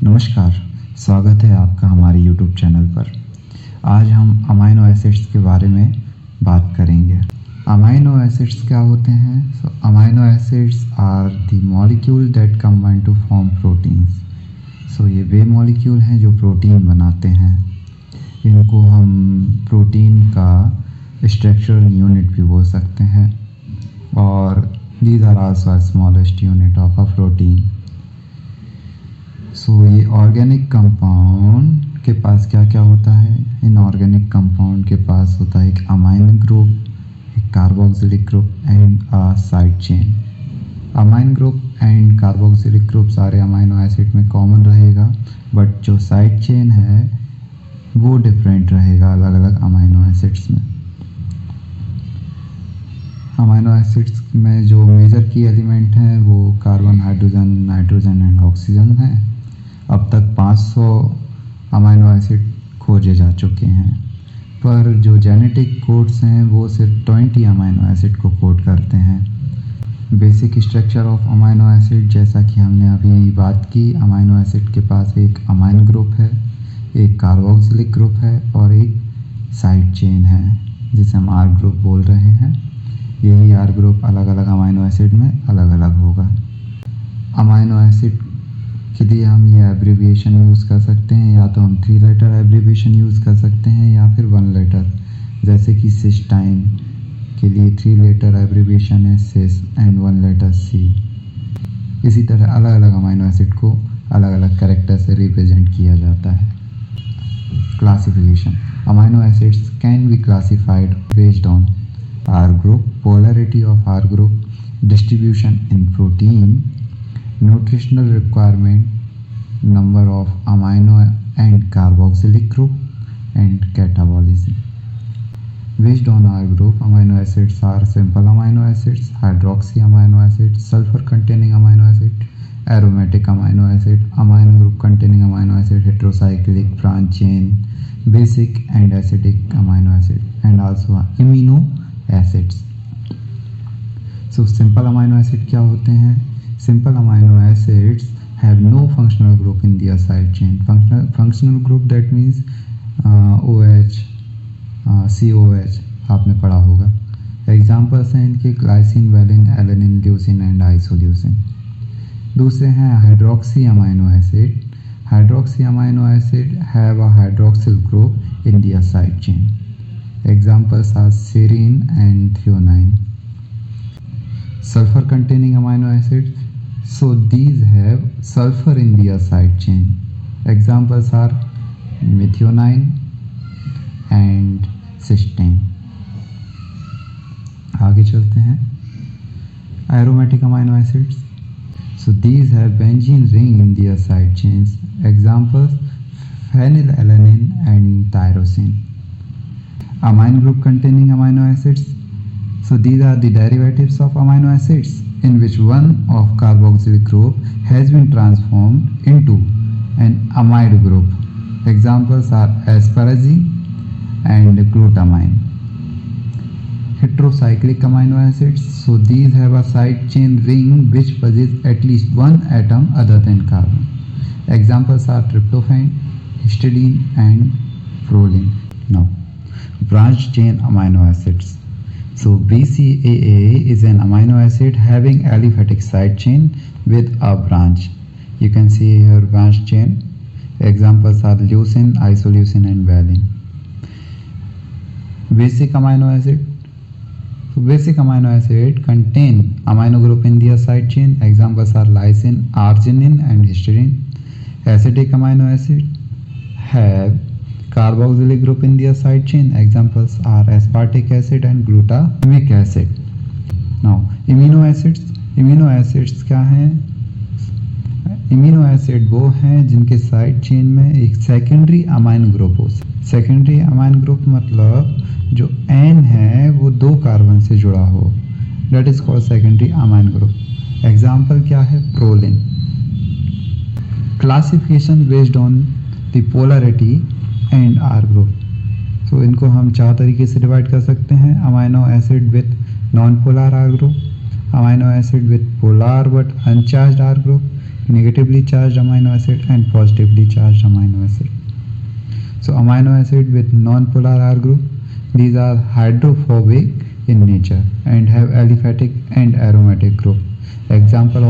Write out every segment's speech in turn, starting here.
नमस्कार, स्वागत है आपका हमारे YouTube चैनल पर। आज हम अमाइनो एसिड्स के बारे में बात करेंगे। अमाइनो एसिड्स क्या होते हैं? Amino acids are the molecule that combine to form proteins. ये वे मॉलिक्यूल हैं जो प्रोटीन बनाते हैं। इनको हम प्रोटीन का स्ट्रक्चरल यूनिट भी बोल सकते हैं और these are also smallest unit of a protein. ये ऑर्गेनिक कंपाउंड के पास क्या क्या होता है? इनऑर्गेनिक कंपाउंड के पास होता है एक अमाइन ग्रुप, एक carboxylic group and a side chain. Amine group and carboxylic group सारे अमाइनो एसिड में कॉमन रहेगा, बट जो साइड चेन है वो डिफरेंट रहेगा अलग अलग अमाइनो एसिड्स में। अमाइनो एसिड्स में जो मेजर की एलिमेंट हैं वो carbon, hydrogen, nitrogen and oxygen हैं। अब तक 500 अमाइनो एसिड खोजे जा चुके हैं, पर जो जेनेटिक कोड्स हैं वो सिर्फ 20 अमाइनो एसिड को कोड करते हैं। Basic structure of amino acid, जैसा कि हमने अभी बात की, अमाइनो एसिड के पास एक अमाइन ग्रुप है, एक कार्बोक्सिलिक ग्रुप है और एक साइड चेन है जिसे हम आर ग्रुप बोल रहे हैं। यही आर ग्रुप अलग अलग अमाइनो एसिड में अलग अलग होगा। अमाइनो एसिड के लिए हम ये एब्रीविएशन यूज़ कर सकते हैं, या तो हम 3 लेटर एब्रीविएशन यूज़ कर सकते हैं या फिर 1 लेटर, जैसे कि सिस्टाइन के लिए 3 लेटर एब्रीविएशन है सिस एंड 1 लेटर सी। इसी तरह अलग अलग अमाइनो एसिड को अलग अलग कैरेक्टर से रिप्रेजेंट किया जाता है। Classification: amino acids can be classified based on R group, polarity of R group, distribution in protein, nutritional requirement, number of amino and carboxylic group, and catabolism. Based on R group, amino acids are simple amino acids, hydroxy amino acids, sulfur containing amino acid, aromatic amino acid, amino group containing amino acid, heterocyclic branch chain, basic and acidic amino acid, and also amino acids. Simple amino acid क्या होते हैं? Simple amino acids have no functional group in their side chain. Functional group that means OH, COH आपने पढ़ा होगा। Examples हैं इनके glycine, valine, alanine, leucine and isoleucine. दूसरे हैं hydroxy amino acid. Hydroxy amino acid have a hydroxyl group in their side chain. Examples are serine and threonine. Sulfur containing amino acids, so these have sulfur in their side chain. Examples are methionine and cysteine. आगे चलते हैं। Aromatic amino acids, so these have benzene ring in their side chains. Examples: phenylalanine and tyrosine. Amine group containing amino acids, so these are the derivatives of amino acids in which one of carboxylic group has been transformed into an amide group. Examples are asparagine and glutamine. Heterocyclic amino acids, so these have a side chain ring which possesses at least one atom other than carbon. Examples are tryptophan, histidine and proline. Now, branch chain amino acids. So BCAA is an amino acid having aliphatic side chain with a branch. You can see here branch chain. Examples are leucine, isoleucine and valine. Basic amino acid. So basic amino acid contain amino group in their side chain. Examples are lysine, arginine and histidine. Acidic amino acid have carboxylic group in their side chain. Examples are aspartic acid and glutamic acid. Now amino acids. Amino acids क्या हैं? Amino acid वो हैं जिनके side chain में एक secondary amine group हो। Secondary amine group मतलब जो N है वो 2 कार्बन से जुड़ा हो, that is called secondary amine group. Example क्या है? Proline. Classification based on the polarity and R group. So इनको हम 4 तरीके से डिवाइड कर सकते हैं। Amino acid with non polar R group, amino acid with polar but uncharged R group, negatively charged amino acid and positively charged amino acid. So amino acid with non-polar R group, these are hydrophobic in nature and have aliphatic and aromatic group. Examples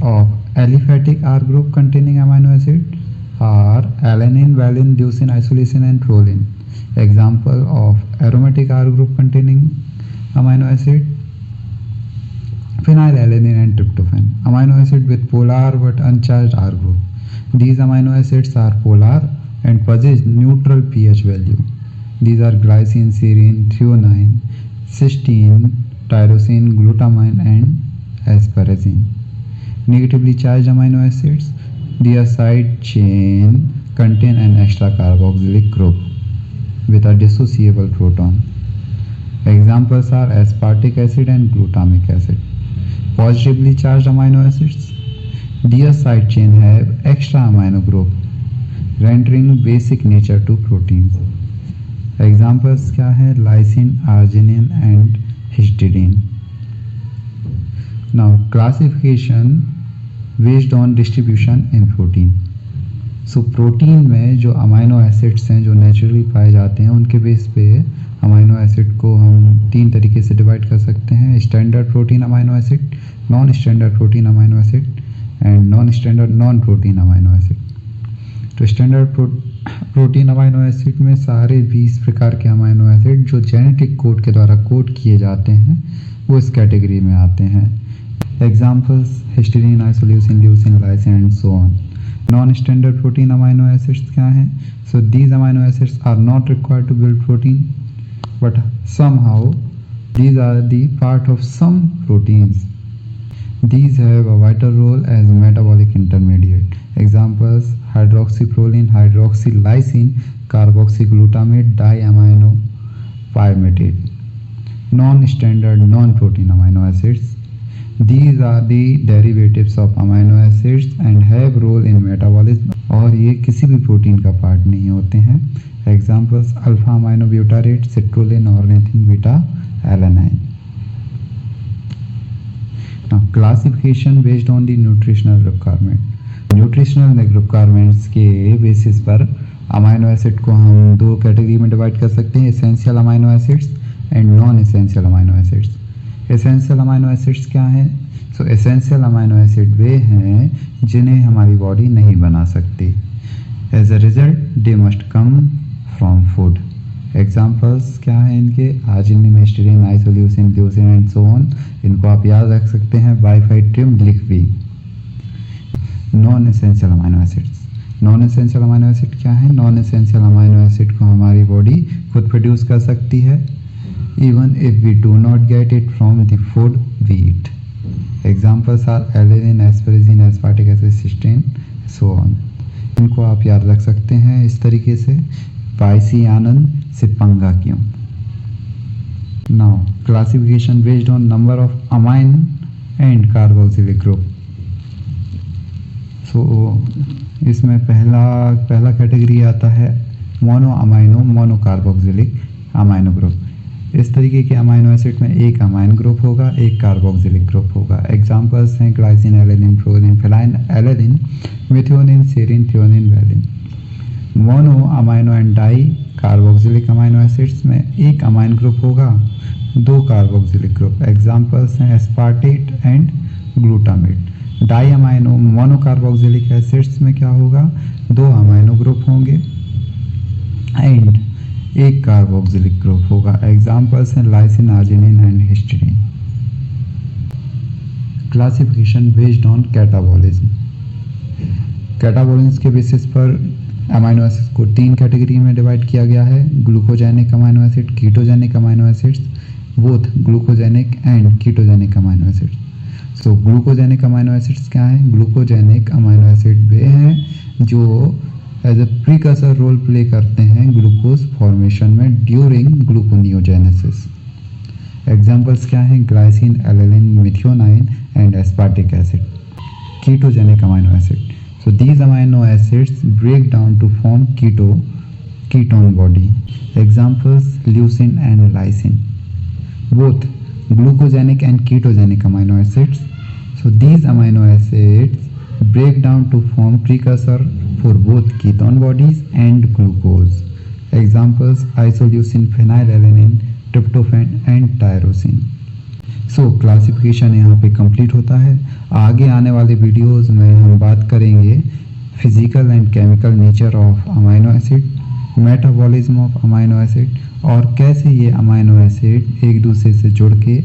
of aliphatic R group containing amino acid are alanine, valine, leucine, isoleucine and proline. Example of aromatic R group containing amino acid, phenylalanine and tryptophan. Amino acid with polar but uncharged R group. These amino acids are polar and possess neutral pH value. These are glycine, serine, threonine, cysteine, tyrosine, glutamine and asparagine. Negatively charged amino acids, their side chain contain an extra carboxylic group with a dissociable proton. Examples are aspartic acid and glutamic acid. Positively charged amino acids, their side chain have extra amino group, rendering basic nature to proteins. Examples क्या है? Lysine, arginine and histidine. Now classification based on distribution in protein. So protein में जो amino acids हैं जो naturally पाए जाते हैं उनके बेस पे अमाइनो एसिड को हम 3 तरीके से डिवाइड कर सकते हैं: standard protein amino acid, non standard protein amino acid and non standard non protein amino acid. तो स्टैंडर्ड प्रोटीन अमाइनो एसिड में सारे 20 प्रकार के अमाइनो एसिड जो जेनेटिक कोड के द्वारा कोड किए जाते हैं वो इस कैटेगरी में आते हैं. Examples histidine, isoleucine, leucine, lysine and so on. Non standard protein amino acids क्या हैं? So these amino acids are not required to build protein but somehow these are the part of some proteins. These have a vital role as metabolic intermediate. Examples: hydroxyproline, hydroxylysine, carboxyglutamate, diamino palmitate. Non-standard non-protein amino acids. These are the derivatives of amino acids and have role in metabolism. और ये किसी भी protein का part नहीं होते हैं. Examples: alpha amino butyrate, citrulline, ornithine, beta alanine. Now classification based on the nutritional requirement. Nutritional requirements के basis पर अमाइनो एसिड को हम 2 कैटेगरी में डिवाइड कर सकते हैं: essential amino acids and non essential amino acids. Essential amino acids क्या हैं? सो एसेंशियल अमाइनो एसिड वे हैं जिन्हें हमारी बॉडी नहीं बना सकती. As a result they must come from food. Examples क्या हैं इनके? Arginine, histidine, isoleucine, leucine and so on. इनको आप याद रख सकते हैं बाइफाइट्रिम लिख भी. Non essential amino acids. Non essential amino acid क्या है? नॉन एसेंशियल अमाइनो एसिड को हमारी बॉडी खुद प्रोड्यूस कर सकती है even if we do not get it from the food we eat. Examples are alanine, asparagine, aspartic acid, cysteine, so on. इनको आप याद रख सकते हैं इस तरीके से: पाइसी आनंद से पंगा क्यों. Now classification based on number of amine and carboxylic group. So इसमें पहला कैटेगरी आता है mono amino mono carboxylic amino group. इस तरीके के अमाइनो एसिड में एक अमाइन ग्रुप होगा, एक कार्बोक्सिलिक ग्रुप होगा. एग्जांपल्स हैं glycine, alanine, proline, phenylalanine, alanine, methionine, serine, threonine, valine. Mono amino and di carboxylic amino acids में एक अमाइन ग्रुप होगा, 2 कार्बोक्सिलिक ग्रुप. एग्जांपल्स हैं aspartate and glutamate. Di amino monocarboxylic acids में क्या होगा? 2 amino group होंगे and एक carboxylic group होगा. एग्जांपल्स हैं lysine, arginine and histidine. Classification based on catabolism. Catabolism के बेसिस पर अमाइनो एसिड्स को 3 कैटेगरी में डिवाइड किया गया है: glucogenic amino acid, ketogenic amino acids, both glucogenic and ketogenic amino acids. So glucogenic amino acids क्या हैं? ग्लूकोजेनिक अमाइनो एसिड वे हैं जो as a precursor role play करते हैं ग्लूकोज फॉर्मेशन में ड्यूरिंग ग्लूकोनियोजेनेसिस. एग्जांपल्स क्या हैं? Glycine, alanine, methionine and aspartic acid. Ketogenic amino acid. So these amino acids break down to form ketone body. Examples: leucine and lysine. Both glucogenic and ketogenic amino acids So these amino acids break down to form precursor for both ketone bodies and glucose. Examples: isoleucine, phenylalanine, tryptophan and tyrosine. So classification यहाँ पे complete होता है। आगे आने वाले videos में हम बात करेंगे physical and chemical nature of amino acid, metabolism of amino acid और कैसे ये अमाइनो एसिड एक दूसरे से जुड़ के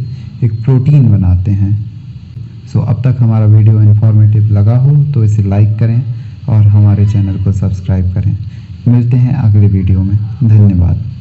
एक प्रोटीन बनाते हैं। सो अब तक हमारा वीडियो इन्फॉर्मेटिव लगा हो तो इसे लाइक करें और हमारे चैनल को सब्सक्राइब करें। मिलते हैं अगले वीडियो में। धन्यवाद।